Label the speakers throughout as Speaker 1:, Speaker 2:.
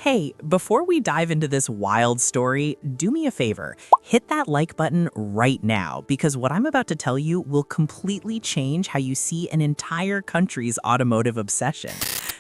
Speaker 1: Hey, before we dive into this wild story, do me a favor. Hit that like button right now because what I'm about to tell you will completely change how you see an entire country's automotive obsession.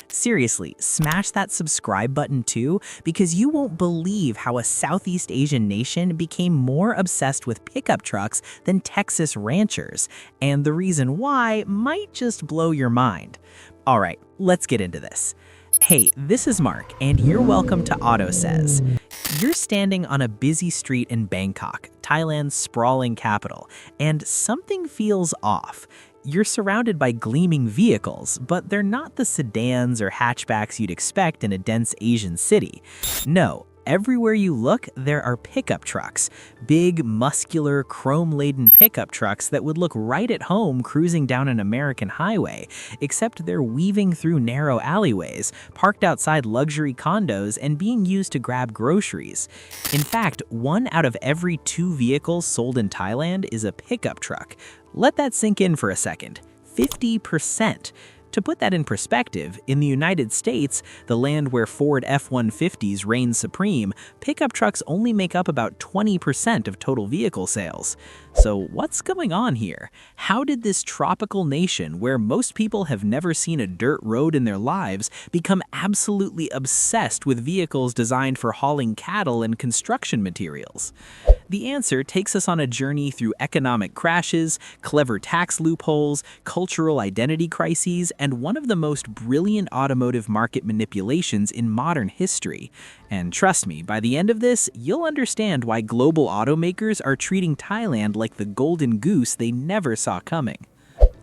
Speaker 1: Seriously, smash that subscribe button too because you won't believe how a Southeast Asian nation became more obsessed with pickup trucks than Texas ranchers. And the reason why might just blow your mind. All right, let's get into this. Hey, this is Mark, and you're welcome to AUTOSAYS. You're standing on a busy street in Bangkok, Thailand's sprawling capital, and something feels off. You're surrounded by gleaming vehicles, but they're not the sedans or hatchbacks you'd expect in a dense Asian city. No. Everywhere you look, there are pickup trucks. Big, muscular, chrome-laden pickup trucks that would look right at home cruising down an American highway, except they're weaving through narrow alleyways, parked outside luxury condos, and being used to grab groceries. In fact, 1 out of every 2 vehicles sold in Thailand is a pickup truck. Let that sink in for a second. 50%. To put that in perspective, in the United States, the land where Ford F-150s reign supreme, pickup trucks only make up about 20% of total vehicle sales. So what's going on here? How did this tropical nation, where most people have never seen a dirt road in their lives, become absolutely obsessed with vehicles designed for hauling cattle and construction materials? The answer takes us on a journey through economic crashes, clever tax loopholes, cultural identity crises, and one of the most brilliant automotive market manipulations in modern history. And trust me, by the end of this, you'll understand why global automakers are treating Thailand like the golden goose they never saw coming.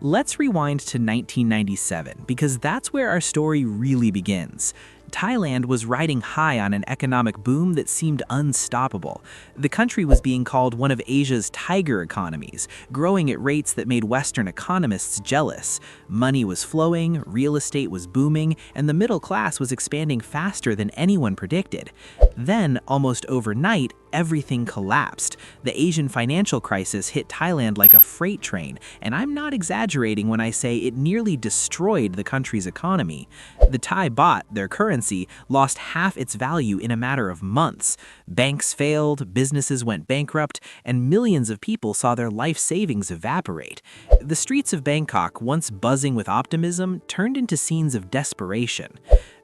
Speaker 1: Let's rewind to 1997, because that's where our story really begins. Thailand was riding high on an economic boom that seemed unstoppable. The country was being called one of Asia's tiger economies, growing at rates that made Western economists jealous. Money was flowing, real estate was booming, and the middle class was expanding faster than anyone predicted. Then, almost overnight, everything collapsed. The Asian financial crisis hit Thailand like a freight train, and I'm not exaggerating when I say it nearly destroyed the country's economy. The Thai baht, their currency, lost half its value in a matter of months. Banks failed, businesses went bankrupt, and millions of people saw their life savings evaporate. The streets of Bangkok, once buzzing with optimism, turned into scenes of desperation.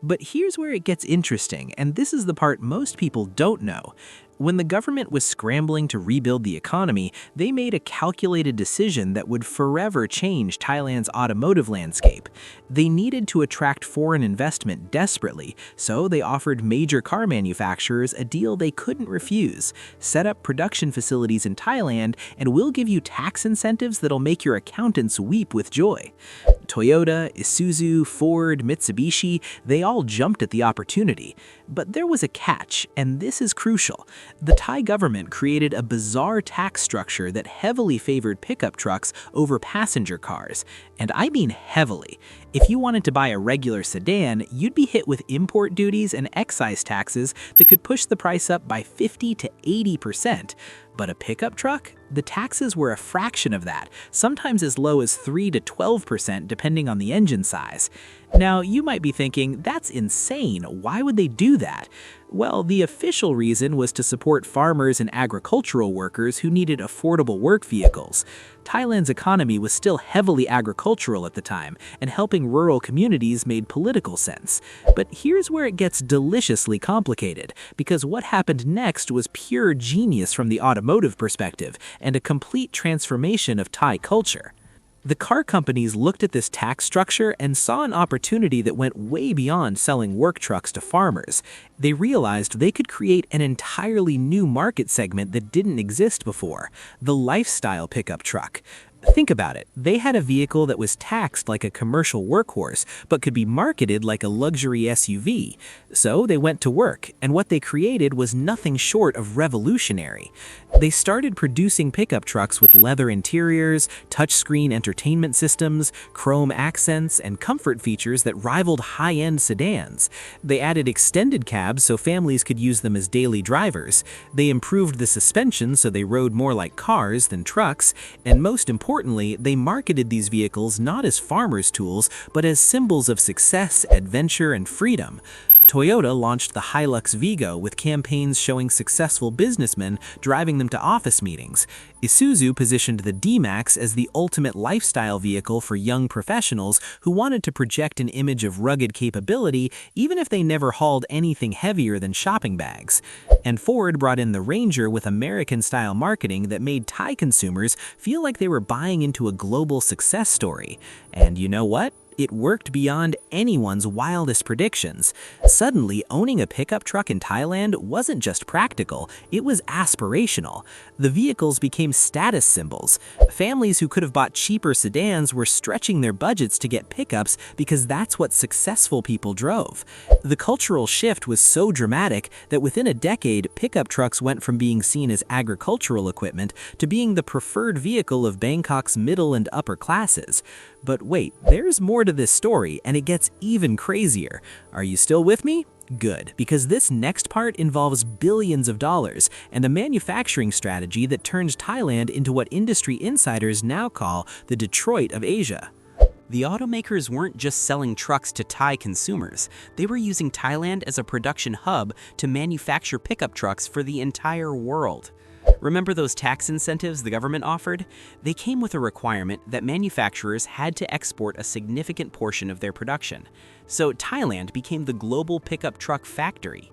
Speaker 1: But here's where it gets interesting, and this is the part most people don't know. When the government was scrambling to rebuild the economy, they made a calculated decision that would forever change Thailand's automotive landscape. They needed to attract foreign investment desperately, so they offered major car manufacturers a deal they couldn't refuse. Set up production facilities in Thailand, and we'll give you tax incentives that'll make your accountants weep with joy. Toyota, Isuzu, Ford, Mitsubishi, they all jumped at the opportunity. But there was a catch, and this is crucial. The Thai government created a bizarre tax structure that heavily favored pickup trucks over passenger cars. And I mean heavily. If you wanted to buy a regular sedan, you'd be hit with import duties and excise taxes that could push the price up by 50 to 80%. But a pickup truck? The taxes were a fraction of that, sometimes as low as 3 to 12% depending on the engine size. Now, you might be thinking, that's insane, why would they do that? Well, the official reason was to support farmers and agricultural workers who needed affordable work vehicles. Thailand's economy was still heavily agricultural at the time, and helping rural communities made political sense. But here's where it gets deliciously complicated, because what happened next was pure genius from the automotive perspective, and a complete transformation of Thai culture. The car companies looked at this tax structure and saw an opportunity that went way beyond selling work trucks to farmers. They realized they could create an entirely new market segment that didn't exist before: the lifestyle pickup truck. Think about it. They had a vehicle that was taxed like a commercial workhorse, but could be marketed like a luxury SUV. So they went to work, and what they created was nothing short of revolutionary. They started producing pickup trucks with leather interiors, touchscreen entertainment systems, chrome accents, and comfort features that rivaled high-end sedans. They added extended cabs so families could use them as daily drivers. They improved the suspension so they rode more like cars than trucks, and most importantly, they marketed these vehicles not as farmers' tools, but as symbols of success, adventure, and freedom. Toyota launched the Hilux Vigo with campaigns showing successful businessmen driving them to office meetings. Isuzu positioned the D-Max as the ultimate lifestyle vehicle for young professionals who wanted to project an image of rugged capability even if they never hauled anything heavier than shopping bags. And Ford brought in the Ranger with American-style marketing that made Thai consumers feel like they were buying into a global success story. And you know what? It worked beyond anyone's wildest predictions. Suddenly, owning a pickup truck in Thailand wasn't just practical, it was aspirational. The vehicles became status symbols. Families who could have bought cheaper sedans were stretching their budgets to get pickups because that's what successful people drove. The cultural shift was so dramatic that within a decade, pickup trucks went from being seen as agricultural equipment to being the preferred vehicle of Bangkok's middle and upper classes. But wait, there's more to this story, and it gets even crazier. Are you still with me? Good, because this next part involves billions of dollars and a manufacturing strategy that turns Thailand into what industry insiders now call the Detroit of Asia. The automakers weren't just selling trucks to Thai consumers, they were using Thailand as a production hub to manufacture pickup trucks for the entire world. Remember those tax incentives the government offered? They came with a requirement that manufacturers had to export a significant portion of their production. So Thailand became the global pickup truck factory.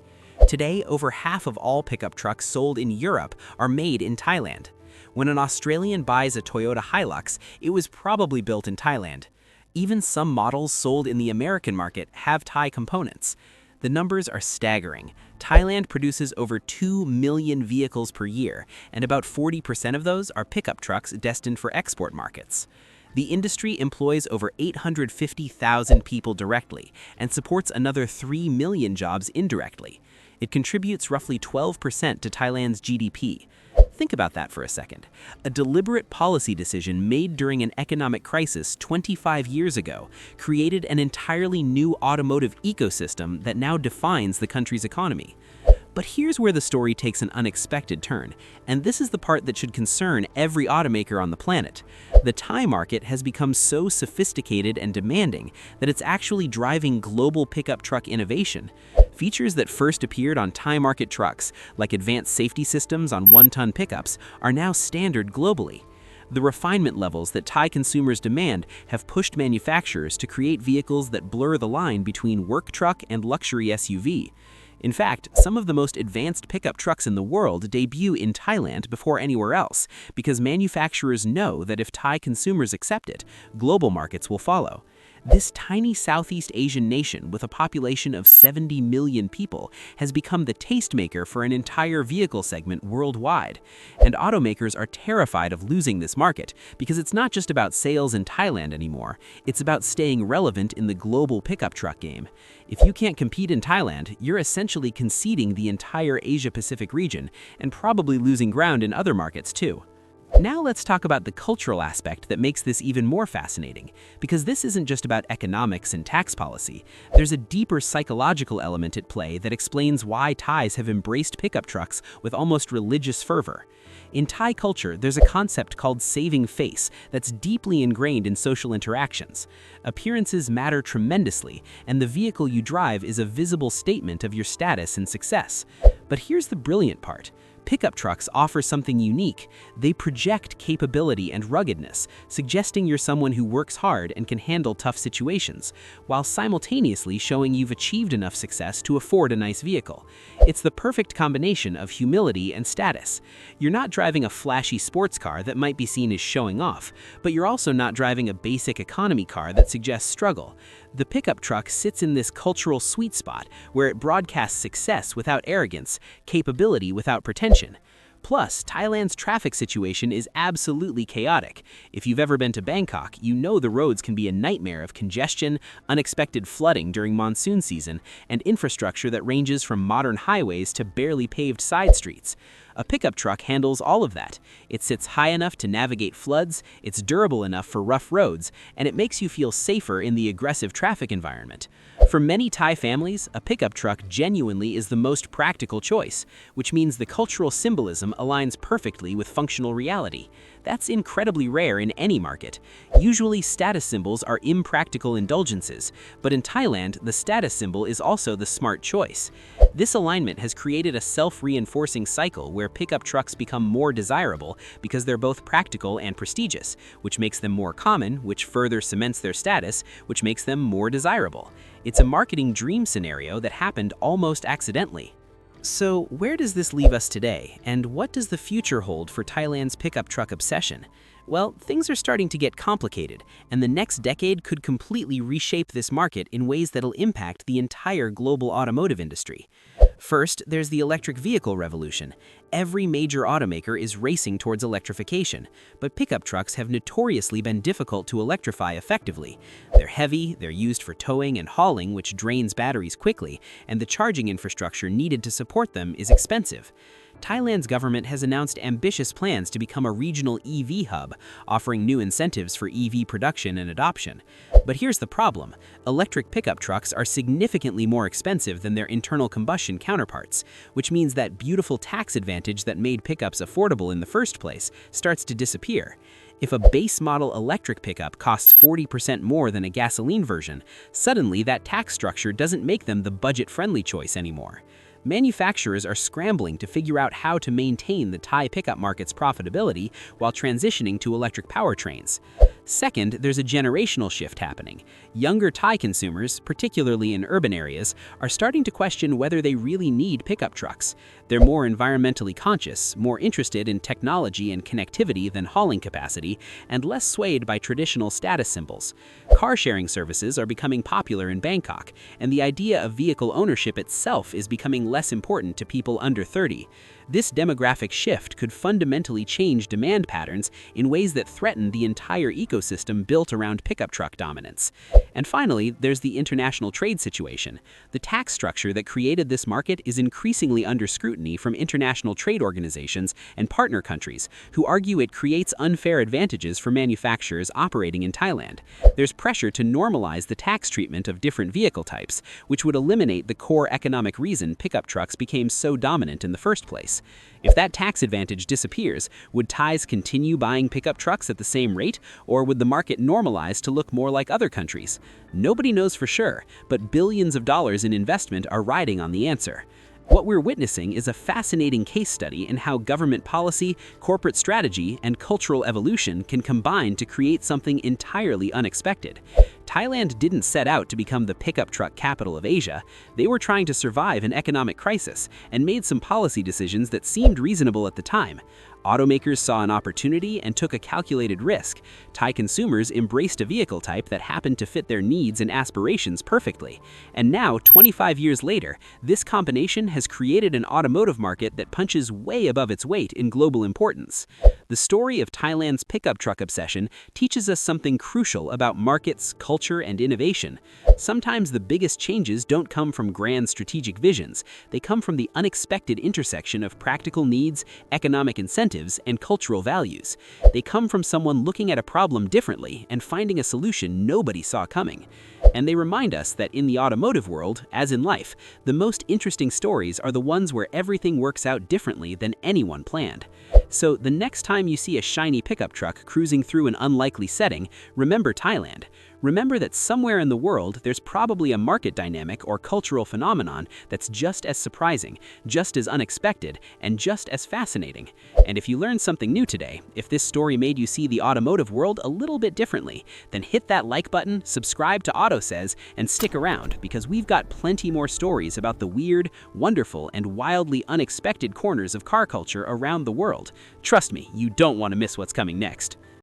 Speaker 1: Today, over half of all pickup trucks sold in Europe are made in Thailand. When an Australian buys a Toyota Hilux, it was probably built in Thailand. Even some models sold in the American market have Thai components. The numbers are staggering. Thailand produces over 2 million vehicles per year, and about 40% of those are pickup trucks destined for export markets. The industry employs over 850,000 people directly and supports another 3 million jobs indirectly. It contributes roughly 12% to Thailand's GDP. Think about that for a second. A deliberate policy decision made during an economic crisis 25 years ago created an entirely new automotive ecosystem that now defines the country's economy. But here's where the story takes an unexpected turn, and this is the part that should concern every automaker on the planet. The Thai market has become so sophisticated and demanding that it's actually driving global pickup truck innovation. Features that first appeared on Thai market trucks, like advanced safety systems on one-ton pickups, are now standard globally. The refinement levels that Thai consumers demand have pushed manufacturers to create vehicles that blur the line between work truck and luxury SUV. In fact, some of the most advanced pickup trucks in the world debut in Thailand before anywhere else, because manufacturers know that if Thai consumers accept it, global markets will follow. This tiny Southeast Asian nation with a population of 70 million people has become the tastemaker for an entire vehicle segment worldwide. And automakers are terrified of losing this market because it's not just about sales in Thailand anymore, it's about staying relevant in the global pickup truck game. If you can't compete in Thailand, you're essentially conceding the entire Asia-Pacific region and probably losing ground in other markets too. Now let's talk about the cultural aspect that makes this even more fascinating, because this isn't just about economics and tax policy. There's a deeper psychological element at play that explains why Thais have embraced pickup trucks with almost religious fervor. In Thai culture, there's a concept called saving face that's deeply ingrained in social interactions. Appearances matter tremendously, and the vehicle you drive is a visible statement of your status and success. But here's the brilliant part. Pickup trucks offer something unique. They project capability and ruggedness, suggesting you're someone who works hard and can handle tough situations, while simultaneously showing you've achieved enough success to afford a nice vehicle. It's the perfect combination of humility and status. You're not driving a flashy sports car that might be seen as showing off, but you're also not driving a basic economy car that suggests struggle. The pickup truck sits in this cultural sweet spot where it broadcasts success without arrogance, capability without pretension. Plus, Thailand's traffic situation is absolutely chaotic. If you've ever been to Bangkok, you know the roads can be a nightmare of congestion, unexpected flooding during monsoon season, and infrastructure that ranges from modern highways to barely paved side streets. A pickup truck handles all of that. It sits high enough to navigate floods, it's durable enough for rough roads, and it makes you feel safer in the aggressive traffic environment. For many Thai families, a pickup truck genuinely is the most practical choice, which means the cultural symbolism aligns perfectly with functional reality.
Speaker 2: That's incredibly rare in any market. Usually, status symbols are impractical indulgences, but in Thailand, the status symbol is also the smart choice. This alignment has created a self-reinforcing cycle where pickup trucks become more desirable because they're both practical and prestigious, which makes them more common, which further cements their status, which makes them more desirable. It's a marketing dream scenario that happened almost accidentally. So, where does this leave us today, and what does the future hold for Thailand's pickup truck obsession? Well, things are starting to get complicated, and the next decade could completely reshape this market in ways that'll impact the entire global automotive industry. First, there's the electric vehicle revolution. Every major automaker is racing towards electrification, but pickup trucks have notoriously been difficult to electrify effectively. They're heavy, they're used for towing and hauling, which drains batteries quickly, and the charging infrastructure needed to support them is expensive. Thailand's government has announced ambitious plans to become a regional EV hub, offering new incentives for EV production and adoption. But here's the problem. Electric pickup trucks are significantly more expensive than their internal combustion counterparts, which means that beautiful tax advantage that made pickups affordable in the first place starts to disappear. If a base model electric pickup costs 40% more than a gasoline version, suddenly that tax structure doesn't make them the budget-friendly choice anymore. Manufacturers are scrambling to figure out how to maintain the Thai pickup market's profitability while transitioning to electric powertrains. Second, there's a generational shift happening. Younger Thai consumers, particularly in urban areas, are starting to question whether they really need pickup trucks. They're more environmentally conscious, more interested in technology and connectivity than hauling capacity, and less swayed by traditional status symbols. Car-sharing services are becoming popular in Bangkok, and the idea of vehicle ownership itself is becoming less important to people under 30. This demographic shift could fundamentally change demand patterns in ways that threaten the entire ecosystem built around pickup truck dominance. And finally, there's the international trade situation. The tax structure that created this market is increasingly under scrutiny from international trade organizations and partner countries, who argue it creates unfair advantages for manufacturers operating in Thailand. There's pressure to normalize the tax treatment of different vehicle types, which would eliminate the core economic reason pickup trucks became so dominant in the first place. If that tax advantage disappears, would Thais continue buying pickup trucks at the same rate, or would the market normalize to look more like other countries? Nobody knows for sure, but billions of dollars in investment are riding on the answer. What we're witnessing is a fascinating case study in how government policy, corporate strategy, and cultural evolution can combine to create something entirely unexpected. Thailand didn't set out to become the pickup truck capital of Asia. They were trying to survive an economic crisis and made some policy decisions that seemed reasonable at the time. Automakers saw an opportunity and took a calculated risk. Thai consumers embraced a vehicle type that happened to fit their needs and aspirations perfectly. And now, 25 years later, this combination has created an automotive market that punches way above its weight in global importance. The story of Thailand's pickup truck obsession teaches us something crucial about markets, culture, and innovation. Sometimes the biggest changes don't come from grand strategic visions. They come from the unexpected intersection of practical needs, economic incentives, and cultural values. They come from someone looking at a problem differently and finding a solution nobody saw coming. And they remind us that in the automotive world, as in life, the most interesting stories are the ones where everything works out differently than anyone planned. So the next time you see a shiny pickup truck cruising through an unlikely setting, remember Thailand. Remember that somewhere in the world there's probably a market dynamic or cultural phenomenon that's just as surprising, just as unexpected, and just as fascinating. And if you learned something new today, if this story made you see the automotive world a little bit differently, then hit that like button, subscribe to AUTOSAYS, and stick around, because we've got plenty more stories about the weird, wonderful, and wildly unexpected corners of car culture around the world. Trust me, you don't want to miss what's coming next.